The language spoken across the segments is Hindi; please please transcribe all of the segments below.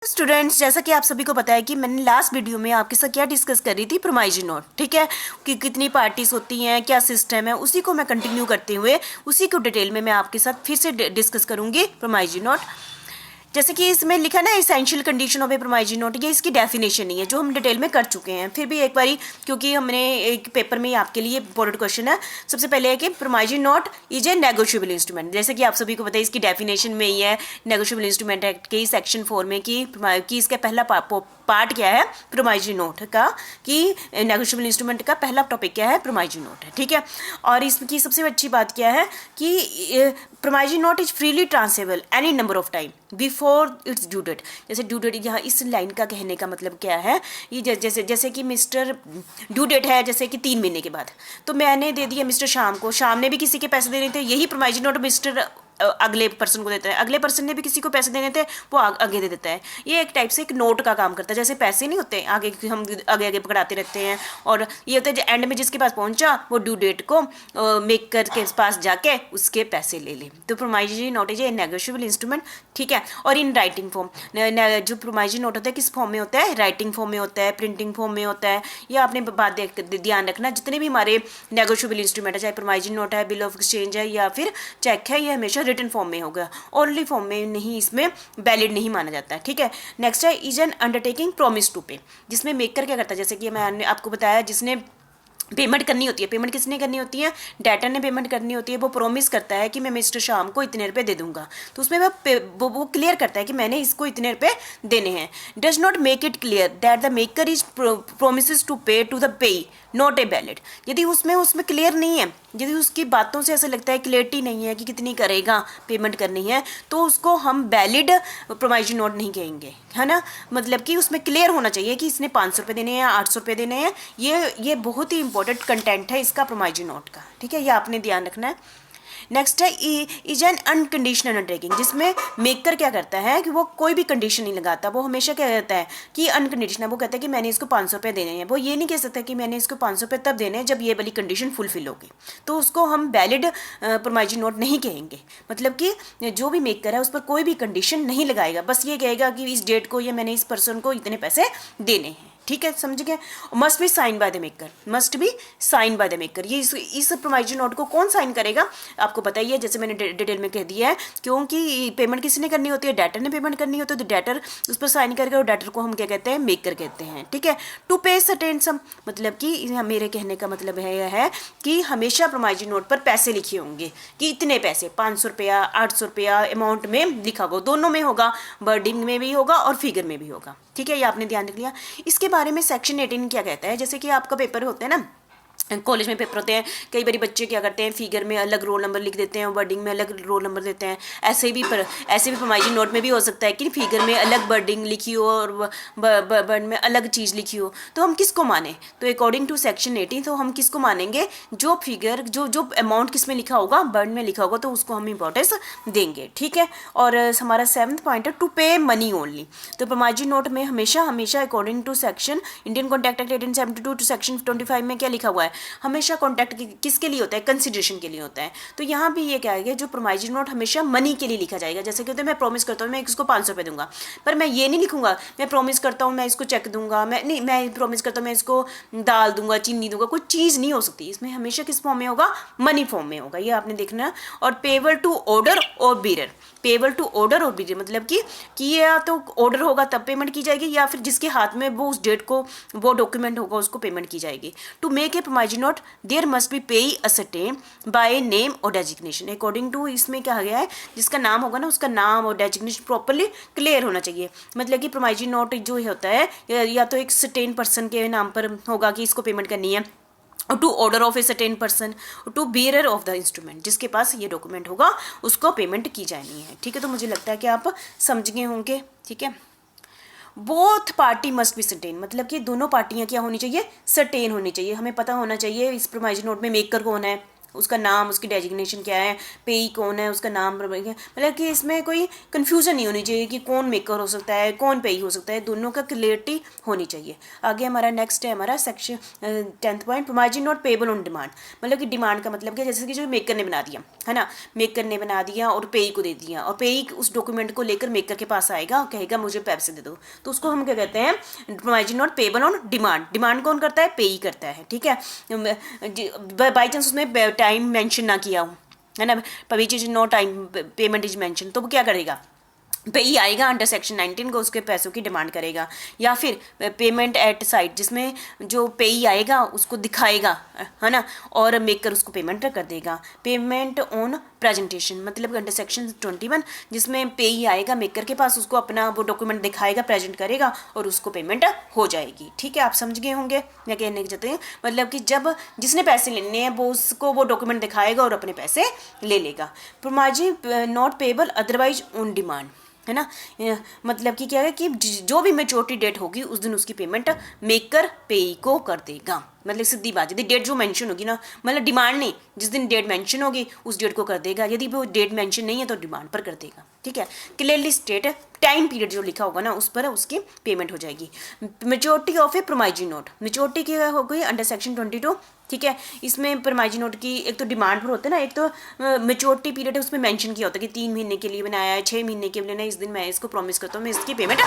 स्टूडेंट्स, जैसा कि आप सभी को पता है कि मैंने लास्ट वीडियो में आपके साथ क्या डिस्कस कर रही थी, प्रोमाइजी नोट। ठीक है, कि कितनी पार्टीज होती हैं, क्या सिस्टम है, उसी को मैं कंटिन्यू करते हुए उसी को डिटेल में मैं आपके साथ फिर से डिस्कस करूंगी प्रोमाइजी नोट। जैसे कि इसमें लिखा ना, essential condition of a promissory note, ये इसकी डेफिनेशन नहीं है जो हम डिटेल में कर चुके हैं। फिर भी एक बारी, क्योंकि हमने एक पेपर में आपके लिए इंपॉर्टेंट क्वेश्चन है। सबसे पहले है कि promissory note is a negotiable instrument. जैसे कि आप सभी को पता है, इसकी डेफिनेशन में ही है नेगोशिएबल इंस्ट्रूमेंट एक्ट के सेक्शन 4 में कि इसका पहला पार्ट क्या है प्रोमाइजी नोट का, कि नेगोशिएबल इंस्ट्रूमेंट का पहला टॉपिक क्या है, प्रोमाइजी नोट है। ठीक है, और इसकी सबसे अच्छी बात क्या है कि promissory note is freely transferable any number of time before it's due date. जैसे ड्यू डेट, यहाँ इस लाइन का कहने का मतलब क्या है, ये जैसे कि मिस्टर ड्यू डेट है जैसे कि 3 महीने के बाद, तो मैंने दे दिया मिस्टर शाम को, शाम ने भी किसी के पैसे देने थे, यही प्रोमाइजी नोट मिस्टर अगले पर्सन को देता है, अगले पर्सन ने भी किसी को पैसे देने थे, वो आगे दे देता है। ये एक टाइप से एक नोट का काम करता है। जैसे पैसे नहीं होते आगे, हम आगे आगे पकड़ाते रहते हैं, और ये होता है एंड में जिसके पास पहुंचा वो ड्यू डेट को मेकर के पास जाके उसके पैसे ले ले। तो promissory note is a negotiable instrument. ठीक है, और इन राइटिंग फॉर्म, जो प्रोमाइजी नोट होता है किस फॉर्म में होता है, राइटिंग फॉर्म में होता है, प्रिंटिंग फॉर्म में होता है। ये आपने बात ध्यान रखना, जितने भी हमारे नेगोशिएबल इंस्ट्रूमेंट है, चाहे प्रोमाइजी नोट है, बिल ऑफ एक्सचेंज है या फिर चेक है, ये हमेशा रिटन फॉर्म में होगा, ओनली फॉर्म में नहीं, इसमें वैलिड नहीं माना जाता है। ठीक है, नेक्स्ट है is an undertaking promise to pay, जिसमें मेकर क्या करता है, जैसे कि मैंने आपको बताया, जिसने पेमेंट करनी होती है, पेमेंट किसने करनी होती है, डेटर ने पेमेंट करनी होती है। वो प्रॉमिस करता है कि मैं मिस्टर शाम को इतने रुपए दे दूंगा, तो उसमें वो क्लियर करता है कि मैंने इसको इतने रुपए देने हैं। Does not make it clear that the maker is promise to pay to the pay not a valid. यदि उसमें क्लियर नहीं है, यदि उसकी बातों से ऐसा लगता है क्लियरिटी नहीं है कि कितनी करेगा पेमेंट करनी है, तो उसको हम वैलिड प्रोमाइजी नोट नहीं कहेंगे, है ना। मतलब कि उसमें क्लियर होना चाहिए कि इसने 500 रुपये देने हैं, 800 रुपये देने हैं। ये बहुत ही इंपॉर्टेंट कंटेंट है इसका प्रोमाइजी नोट का। ठीक है, ये आपने ध्यान रखना है। नेक्स्ट है इज एन अनकंडीशनल अंडरटेकिंग, जिसमें मेकर क्या करता है कि वो कोई भी कंडीशन नहीं लगाता, वो हमेशा क्या कहता है कि अनकंडीशनल। वो कहता है कि मैंने इसको 500 रुपये देने हैं, वो ये नहीं कह सकता कि मैंने इसको 500 रुपये तब देने हैं जब ये वाली कंडीशन फुलफिल होगी, तो उसको हम वैलिड प्रोमाइजी नोट नहीं कहेंगे। मतलब कि जो भी मेकर है उस पर कोई भी कंडीशन नहीं लगाएगा, बस ये कहेगा कि इस डेट को या मैंने इस पर्सन को इतने पैसे देने हैं। ठीक है, समझ गए। Must be sign by the maker, must be sign by the maker. ये इस प्रोमाइजी नोट को कौन साइन करेगा, आपको पता ही है, जैसे मैंने डिटेल में कह दिया है। क्योंकि पेमेंट किसने करनी होती है, डेटर ने पेमेंट करनी होती है, तो डेटर उस पर साइन करेगा, और डेटर को हम क्या कहते हैं, मेकर कहते हैं। ठीक है, टू पे सर्टेन सम, मतलब कि मेरे कहने का मतलब है कि हमेशा प्रोमाइजी नोट पर पैसे लिखे होंगे कि इतने पैसे, 500 रुपया, 800 रुपया अमाउंट में लिखा होगा, दोनों में होगा, वर्डिंग में भी होगा और फिगर में भी होगा। ठीक है, ये आपने ध्यान रख लिया। इसके बारे में सेक्शन 18 क्या कहता है, जैसे कि आपका पेपर होता है ना, कॉलेज में पेपर होते हैं, कई बार बच्चे क्या करते हैं, फिगर में अलग रोल नंबर लिख देते हैं, वर्डिंग में अलग रोल नंबर देते हैं। ऐसे भी प्रोमाइजी नोट में भी हो सकता है कि फिगर में अलग वर्डिंग लिखी हो और वर्ड में अलग चीज़ लिखी हो, तो हम किसको माने, तो अकॉर्डिंग टू सेक्शन 18 तो हम किसको मानेंगे, जो फिगर जो अमाउंट किस में लिखा होगा, वर्ड में लिखा होगा, तो उसको हम इंपॉर्टेंस देंगे। ठीक है, और हमारा 7th पॉइंट है टू पे मनी ओनली। तो प्रोमाइजी नोट में हमेशा according to section Indian contract act 1872 to section 25 में क्या लिखा हुआ है, हमेशा कॉन्ट्रैक्ट किसके लिए होता है, कंसिडरेशन के लिए होता है। तो यहाँ भी ये क्या है, जो प्रोमाइजी नोट हमेशा मनी के लिए लिखा जाएगा। जैसे कि होता है, मैं प्रॉमिस करता हूँ मैं इसको 500 रुपये दूंगा, पर मैं ये नहीं लिखूंगा मैं प्रॉमिस करता हूँ मैं इसको चेक दूंगा, मैं प्रॉमिस करता हूँ मैं इसको दाल दूंगा, चीनी दूंगा, कोई चीज़ नहीं हो सकती। इसमें हमेशा किस फॉर्म में होगा, मनी फॉर्म में होगा, ये आपने देखना। और पेबल टू ऑर्डर और बीरर, पेबल टू ऑर्डर और बीरर मतलब कि या तो ऑर्डर होगा तब पेमेंट की जाएगी, या फिर जिसके हाथ में वो उस डेट को वो डॉक्यूमेंट होगा उसको पेमेंट की जाएगी। To make a promissory note there must be pay ascertain by name और डेजिग्नेशन। अकॉर्डिंग टू इसमें क्या गया है, जिसका नाम होगा ना उसका नाम और डेजिग्नेशन प्रॉपरली क्लियर होना चाहिए। मतलब कि प्रोमाइजी नोट जो होता है या तो एक सर्टेन पर्सन के नाम पर होगा कि इसको पेमेंट करनी है, to order of a certain person, to bearer of the instrument, जिसके पास ये डॉक्यूमेंट होगा उसको पेमेंट की जानी है। ठीक है, तो मुझे लगता है कि आप समझ गए होंगे। ठीक है, both party must be certain, मतलब कि दोनों पार्टियां क्या होनी चाहिए, सर्टेन होनी चाहिए। हमें पता होना चाहिए इस प्रोमाइजी नोट में मेकर कौन है, उसका नाम, उसकी डेजिग्नेशन क्या है, पेई कौन है, उसका नाम, मतलब कि इसमें कोई कन्फ्यूजन नहीं होनी चाहिए कि कौन मेकर हो सकता है, कौन पेई हो सकता है, दोनों का क्लियरिटी होनी चाहिए। आगे हमारा नेक्स्ट है हमारा section 10th point, promissory note payable on demand. मतलब कि डिमांड का मतलब क्या, जैसे कि जो मेकर ने बना दिया है ना, मेकर ने बना दिया और पेई को दे दिया, और पेई उस डॉक्यूमेंट को लेकर मेकर के पास आएगा और कहेगा मुझे पैसे दे दो, तो उसको हम क्या कहते हैं, promissory note payable on demand. Demand कौन करता है, पेई करता है, ठीक है। बाई चांस उसमें टाइम मेंशन ना किया हो, है ना, which is no time payment is mention, तो वो क्या करेगा, पेई आएगा अंडर सेक्शन 19 को उसके पैसों की डिमांड करेगा। या फिर पेमेंट एट साइट, जिसमें जो पेई आएगा उसको दिखाएगा, है ना, और मेकर उसको पेमेंट कर देगा। पेमेंट ऑन प्रेजेंटेशन, मतलब अंडर सेक्शन 21, जिसमें पेई आएगा मेकर के पास, उसको अपना वो डॉक्यूमेंट दिखाएगा, प्रेजेंट करेगा और उसको पेमेंट हो जाएगी। ठीक है, आप समझ गए होंगे मैं कहने चाहते हैं, मतलब कि जब जिसने पैसे लेने हैं वो उसको वो डॉक्यूमेंट दिखाएगा और अपने पैसे ले लेगा। Promissory note payable otherwise on demand, है ना, मतलब कि क्या है कि जो भी मैच्योरिटी डेट होगी उस दिन उसकी पेमेंट मेकर पेई को कर देगा। मतलब सीधी बात, यदि डेट जो मेंशन होगी ना, मतलब डिमांड नहीं, जिस दिन डेट मेंशन होगी उस डेट को कर देगा, यदि वो डेट मेंशन नहीं है तो डिमांड पर कर देगा। ठीक है, क्लियरली स्टेट टाइम पीरियड जो लिखा होगा ना उस पर उसकी पेमेंट हो जाएगी। Maturity of a promissory note, maturity की हो गई अंडर सेक्शन 22। ठीक है, इसमें प्रोमाइजिन नोट की एक तो डिमांड पर होते हैं ना, एक तो मेच्योरिटी पीरियड है, उसमें मेंशन किया होता है कि 3 महीने के लिए बनाया है, 6 महीने के लिए ना, इस दिन मैं इसको प्रॉमिस करता हूँ मैं इसकी पेमेंट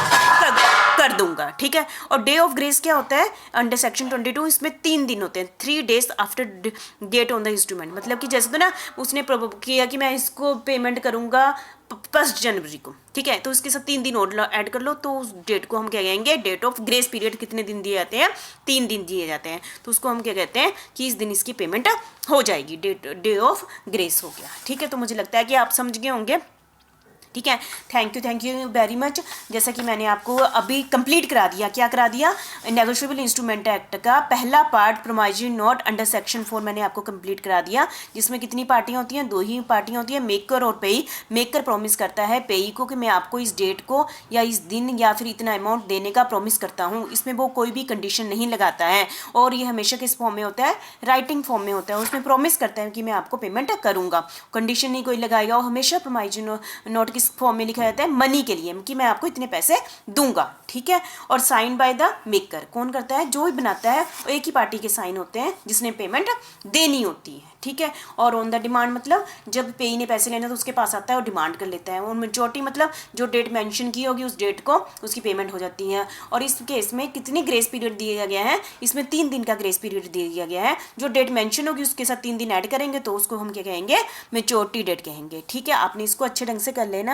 कर दूंगा। ठीक है, और डे ऑफ ग्रेस क्या होता है अंडर सेक्शन 22, इसमें 3 दिन होते हैं, 3 days after date on the instrument. मतलब कि जैसे तो ना उसने किया कि मैं इसको पेमेंट करूंगा 1 जनवरी को, ठीक है, तो इसके साथ 3 दिन और ऐड कर लो, तो उस डेट को हम क्या कहेंगे, डेट ऑफ ग्रेस पीरियड। कितने दिन दिए जाते हैं, 3 दिन दिए जाते हैं, तो उसको हम क्या कहते हैं कि इस दिन इसकी पेमेंट हो जाएगी, डे ऑफ ग्रेस हो गया। ठीक है, तो मुझे लगता है कि आप समझ गए होंगे। ठीक है, थैंक यू वेरी मच। जैसा कि मैंने आपको अभी कंप्लीट करा दिया, क्या करा दिया, नेगोशिएबल इंस्ट्रूमेंट एक्ट का पहला पार्ट प्रोमाइजिन नोट अंडर सेक्शन 4 मैंने आपको कंप्लीट करा दिया, जिसमें कितनी पार्टियां होती हैं, 2 ही पार्टियां होती हैं, मेकर और पेई। मेकर प्रॉमिस करता है पेई को कि मैं आपको इस डेट को या इस दिन या फिर इतना अमाउंट देने का प्रॉमिस करता हूँ, इसमें वो कोई भी कंडीशन नहीं लगाता है, और ये हमेशा किस फॉर्म में होता है, राइटिंग फॉर्म में होता है, उसमें प्रॉमिस करता है कि मैं आपको पेमेंट करूँगा, कंडीशन नहीं कोई लगाएगा। और हमेशा प्रोमाइजिन नोट किस फॉर्म में लिखा जाता है, मनी के लिए, कि मैं आपको इतने पैसे दूंगा। ठीक है, और साइन बाय द मेकर, कौन करता है, जो भी बनाता है एक ही पार्टी के साइन होते हैं जिसने पेमेंट देनी होती है। ठीक है, और ऑन द डिमांड मतलब जब पेई ने पैसे लेने तो उसके पास आता है और डिमांड कर लेता है। और मेच्योरिटी मतलब जो डेट मेंशन की होगी उस डेट को उसकी पेमेंट हो जाती है। और इस केस में कितनी ग्रेस पीरियड दिया गया है, इसमें 3 दिन का ग्रेस पीरियड दिया गया है। जो डेट मेंशन होगी उसके साथ 3 दिन ऐड करेंगे तो उसको हम क्या कहेंगे, मेच्योरिटी डेट कहेंगे। ठीक है, आपने इसको अच्छे ढंग से कर लेना